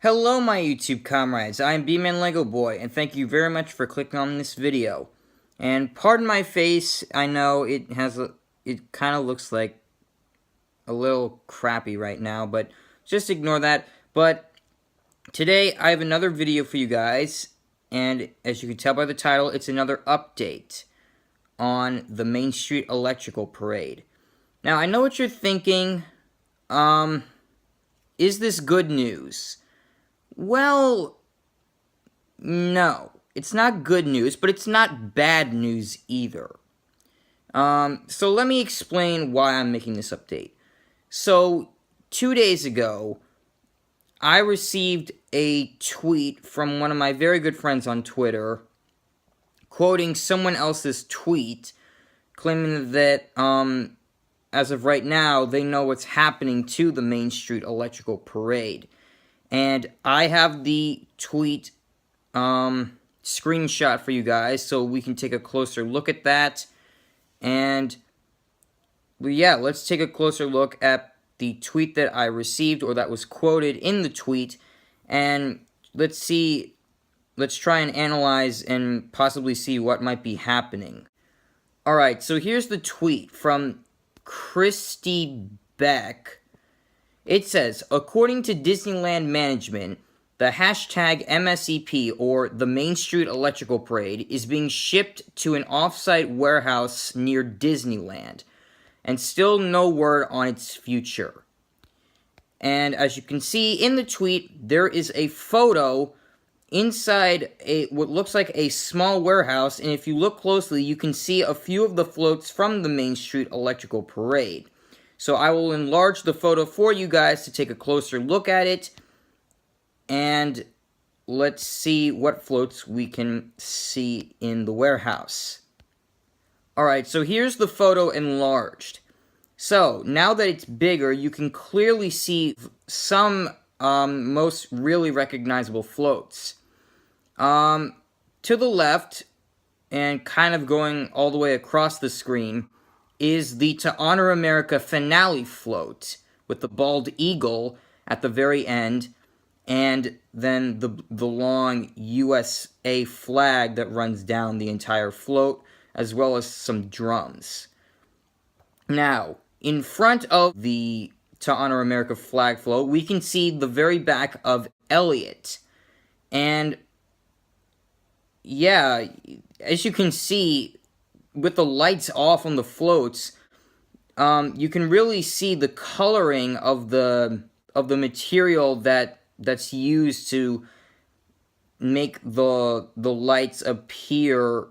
Hello my YouTube comrades, I am B-Man Lego Boy, and thank you very much for clicking on this video. And pardon my face, I know it kind of looks like a little crappy right now, but just ignore that. But today I have another video for you guys, and as you can tell by the title, it's another update on the Main Street Electrical Parade. Now I know what you're thinking, is this good news? Well, no. It's not good news, but it's not bad news either. So let me explain why I'm making this update. So, 2 days ago, I received a tweet from one of my very good friends on Twitter, quoting someone else's tweet, claiming that, as of right now, they know what's happening to the Main Street Electrical Parade. And I have the tweet screenshot for you guys so we can take a closer look at that. And yeah, let's take a closer look at the tweet that I received, or that was quoted in the tweet, and let's try and analyze and possibly see what might be happening. Alright, so here's the tweet from Christy Beck. It says, according to Disneyland management, the hashtag MSEP, or the Main Street Electrical Parade, is being shipped to an off-site warehouse near Disneyland, and still no word on its future. And as you can see in the tweet, there is a photo inside what looks like a small warehouse, and if you look closely, you can see a few of the floats from the Main Street Electrical Parade. So I will enlarge the photo for you guys to take a closer look at it, and let's see what floats we can see in the warehouse. Alright, so here's the photo enlarged. So, now that it's bigger, you can clearly see some most really recognizable floats. To the left, and kind of going all the way across the screen, is the To Honor America finale float, with the bald eagle at the very end, and then the long USA flag that runs down the entire float, as well as some drums. Now, in front of the To Honor America flag float, we can see the very back of Elliott. And, yeah, as you can see, with the lights off on the floats, you can really see the coloring of the material that's used to make the lights appear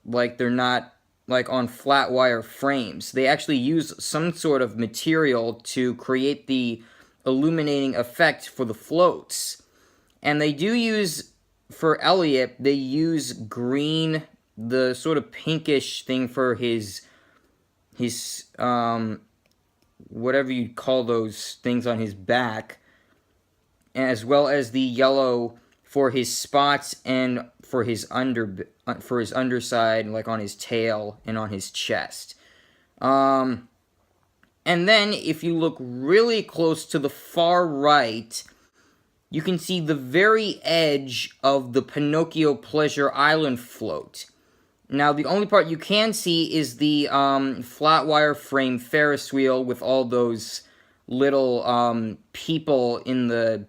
like they're not like on flat wire frames. They actually use some sort of material to create the illuminating effect for the floats. And they do use, for Elliott, they use green, the sort of pinkish thing for his whatever you call those things on his back, as well as the yellow for his spots and for his underside, like on his tail and on his chest. And then if you look really close to the far right, you can see the very edge of the Pinocchio Pleasure Island float. Now, the only part you can see is the flat wire frame Ferris wheel with all those little people in the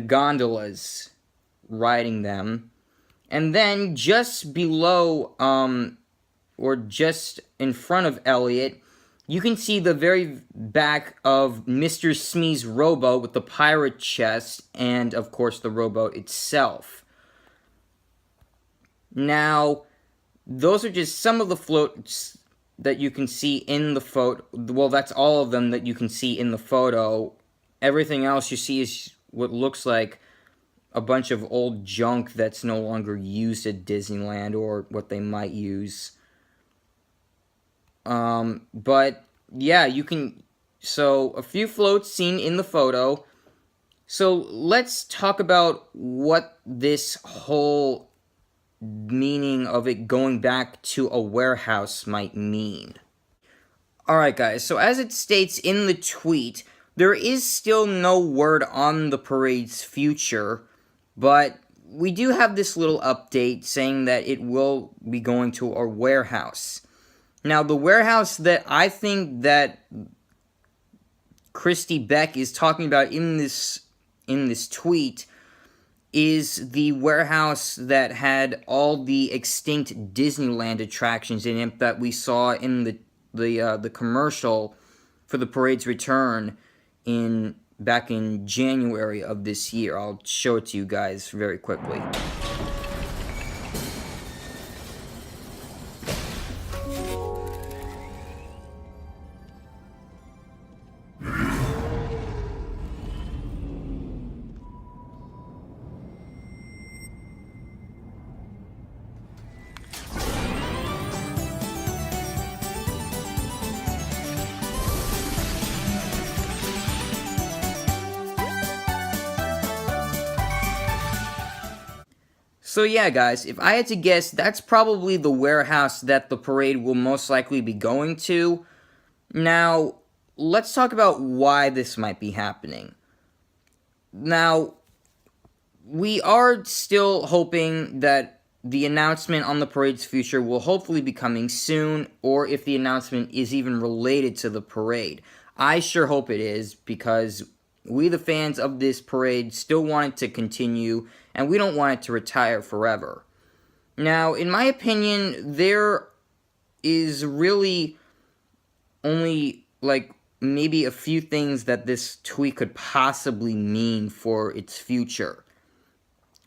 gondolas riding them. And then just below, or just in front of Elliott, you can see the very back of Mr. Smee's rowboat with the pirate chest and, of course, the rowboat itself. Now, those are just some of the floats that you can see in the photo. Well, that's all of them that you can see in the photo. Everything else you see is what looks like a bunch of old junk that's no longer used at Disneyland, or what they might use. But, yeah, you can... So, a few floats seen in the photo. So, let's talk about what this whole meaning of it going back to a warehouse might mean. Alright guys, so as it states in the tweet, There is still no word on the parade's future, but we do have this little update saying that it will be going to our warehouse. Now, the warehouse that I think that Christy Beck is talking about in this tweet is the warehouse that had all the extinct Disneyland attractions in it that we saw in the commercial for the parade's return back in January of this year. I'll show it to you guys very quickly. So yeah, guys, if I had to guess, that's probably the warehouse that the parade will most likely be going to. Now, let's talk about why this might be happening. Now, we are still hoping that the announcement on the parade's future will hopefully be coming soon, or if the announcement is even related to the parade. I sure hope it is, because we, the fans of this parade, still want it to continue, and we don't want it to retire forever. Now, in my opinion, there is really only, maybe a few things that this tweet could possibly mean for its future.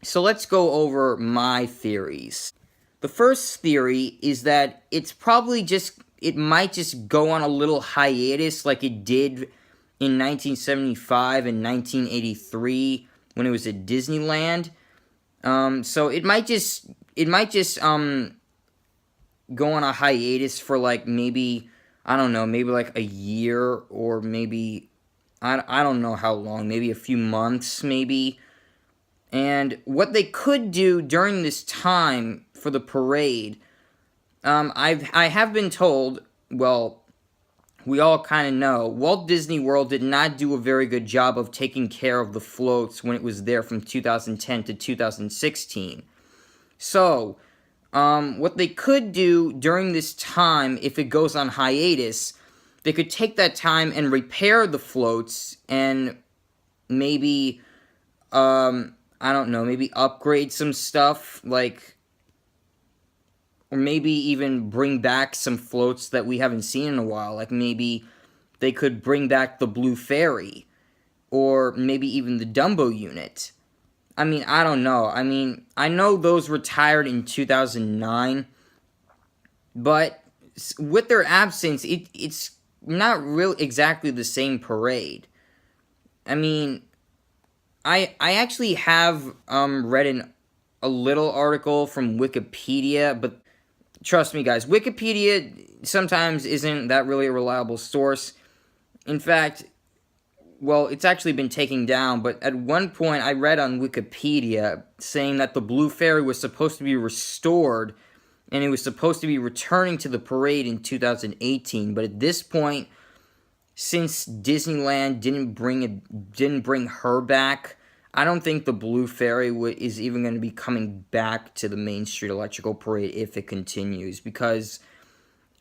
So let's go over my theories. The first theory is that it might just go on a little hiatus like it did in 1975 and 1983 when it was at Disneyland. So it might just go on a hiatus for maybe, I don't know, maybe a year, or maybe, I don't know how long, maybe a few months maybe. And what they could do during this time for the parade, I have been told, well, we all kind of know, Walt Disney World did not do a very good job of taking care of the floats when it was there from 2010 to 2016. So, what they could do during this time, if it goes on hiatus, they could take that time and repair the floats and maybe, I don't know, maybe upgrade some stuff, or maybe even bring back some floats that we haven't seen in a while. Maybe they could bring back the Blue Fairy, or maybe even the Dumbo unit. I mean, I don't know. I mean, I know those retired in 2009, but with their absence, it's not really exactly the same parade. I mean, I actually have read a little article from Wikipedia, but trust me, guys, Wikipedia sometimes isn't that really a reliable source. In fact, well, it's actually been taken down, but at one point I read on Wikipedia saying that the Blue Fairy was supposed to be restored, and it was supposed to be returning to the parade in 2018, but at this point, since Disneyland didn't bring her back, I don't think the Blue Fairy is even going to be coming back to the Main Street Electrical Parade if it continues. Because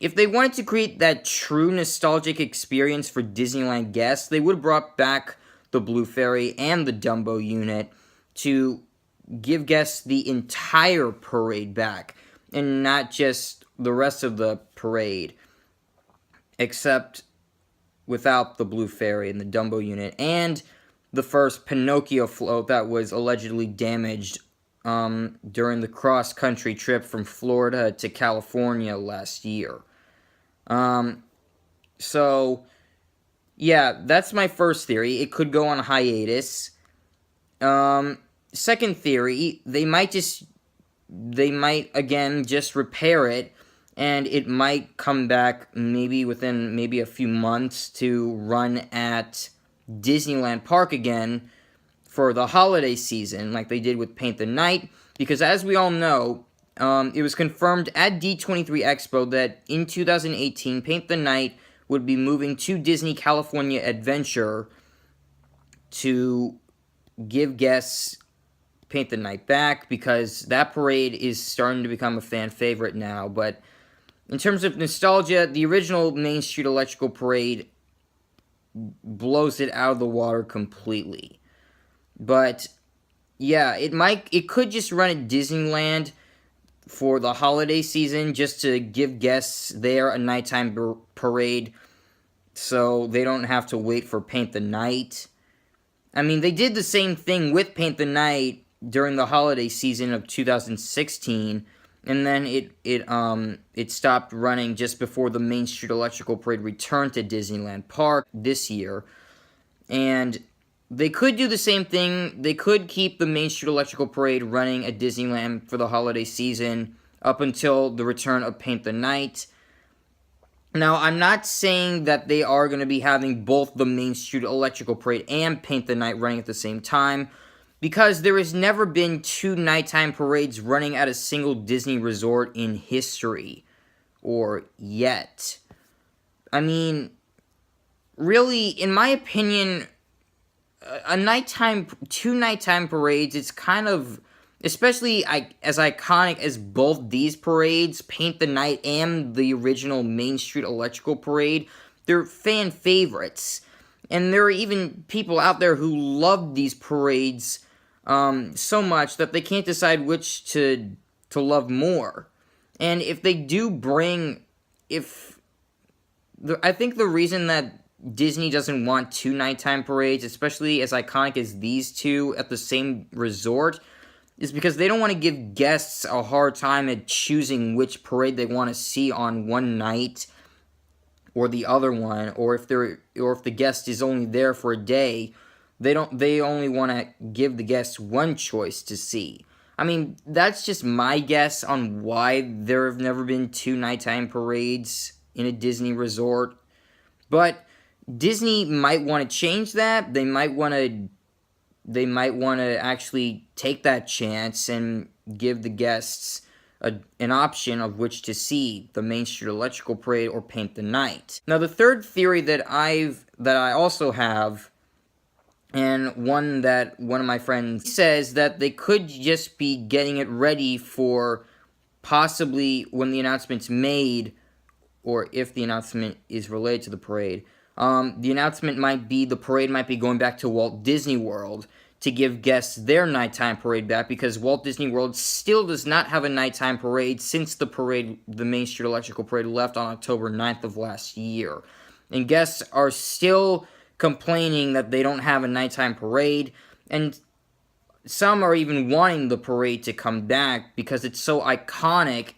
if they wanted to create that true nostalgic experience for Disneyland guests, they would have brought back the Blue Fairy and the Dumbo unit to give guests the entire parade back, and not just the rest of the parade, except without the Blue Fairy and the Dumbo unit, and the first Pinocchio float that was allegedly damaged during the cross-country trip from Florida to California last year. So, yeah, that's my first theory. It could go on hiatus. Second theory, they might again just repair it, and it might come back within a few months to run at Disneyland Park again for the holiday season, like they did with Paint the Night, because as we all know, it was confirmed at D23 Expo that in 2018, Paint the Night would be moving to Disney California Adventure to give guests Paint the Night back, because that parade is starting to become a fan favorite now. But in terms of nostalgia, the original Main Street Electrical Parade blows it out of the water completely. But yeah, it could just run at Disneyland for the holiday season, just to give guests there a nighttime parade, so they don't have to wait for Paint the Night. I mean, they did the same thing with Paint the Night during the holiday season of 2016, and then it stopped running just before the Main Street Electrical Parade returned to Disneyland Park this year. And they could do the same thing. They could keep the Main Street Electrical Parade running at Disneyland for the holiday season up until the return of Paint the Night. Now, I'm not saying that they are going to be having both the Main Street Electrical Parade and Paint the Night running at the same time, because there has never been two nighttime parades running at a single Disney resort in history, or yet. I mean, really, in my opinion, two nighttime parades, it's kind of, especially as iconic as both these parades, Paint the Night and the original Main Street Electrical Parade, they're fan favorites. And there are even people out there who love these parades so much that they can't decide which to love more. And if they do bring, I think the reason that Disney doesn't want two nighttime parades, especially as iconic as these two at the same resort, is because they don't want to give guests a hard time at choosing which parade they want to see on one night or the other one, or if the guest is only there for a day, they only want to give the guests one choice to see. I mean, that's just my guess on why there have never been two nighttime parades in a Disney resort. But Disney might want to change that. They might want to actually take that chance and give the guests an option of which to see, the Main Street Electrical Parade or Paint the Night. Now, the third theory that I also have, and one that one of my friends says, that they could just be getting it ready for possibly when the announcement's made, or if the announcement is related to the parade. The announcement might be the parade might be going back to Walt Disney World to give guests their nighttime parade back, because Walt Disney World still does not have a nighttime parade since the Main Street Electrical Parade left on October 9th of last year. And guests are still complaining that they don't have a nighttime parade, and some are even wanting the parade to come back because it's so iconic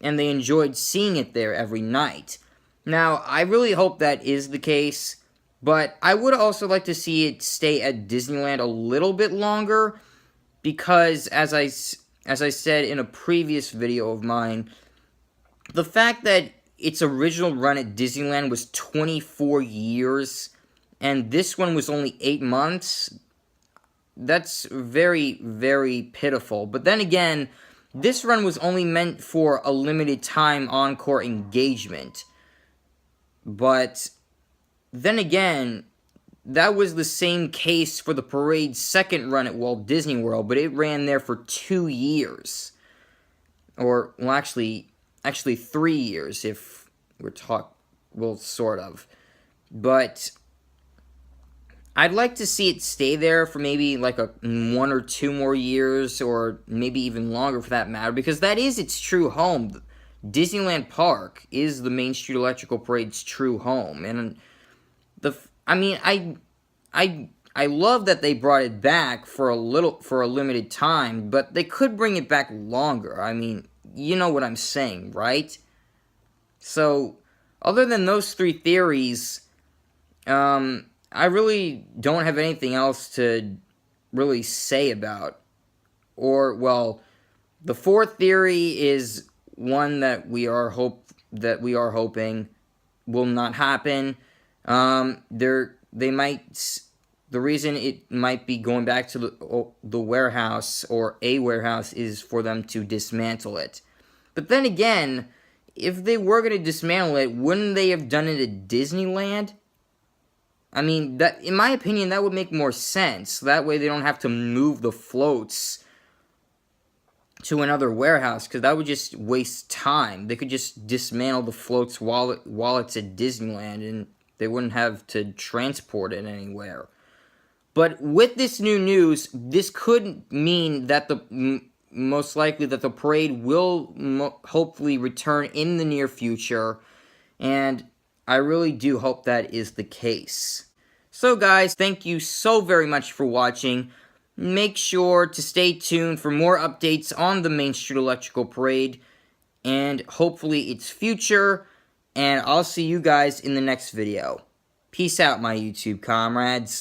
and they enjoyed seeing it there every night. Now, I really hope that is the case, but I would also like to see it stay at Disneyland a little bit longer, because as I said in a previous video of mine, the fact that its original run at Disneyland was 24 years, and this one was only 8 months, that's very, very pitiful. But then again, this run was only meant for a limited time encore engagement. But then again, that was the same case for the parade's second run at Walt Disney World, but it ran there for 2 years. Or, well, actually 3 years, if well, sort of. But I'd like to see it stay there for maybe like 1 or 2 more years, or maybe even longer for that matter, because that is its true home. Disneyland Park is the Main Street Electrical Parade's true home, and I love that they brought it back for a limited time, but they could bring it back longer. I mean, you know what I'm saying, right? So, other than those 3 theories, I really don't have anything else to really say about. Or, well, the 4th theory is one that we are hoping will not happen. The reason it might be going back to the warehouse, or a warehouse, is for them to dismantle it. But then again, if they were going to dismantle it, wouldn't they have done it at Disneyland? I mean, that, in my opinion, that would make more sense. That way they don't have to move the floats to another warehouse, because that would just waste time. They could just dismantle the floats while it's at Disneyland, and they wouldn't have to transport it anywhere. But with this new news, this could mean that most likely that the parade will hopefully return in the near future, and I really do hope that is the case. So guys, thank you so very much for watching. Make sure to stay tuned for more updates on the Main Street Electrical Parade, and hopefully its future, and I'll see you guys in the next video. Peace out, my YouTube comrades.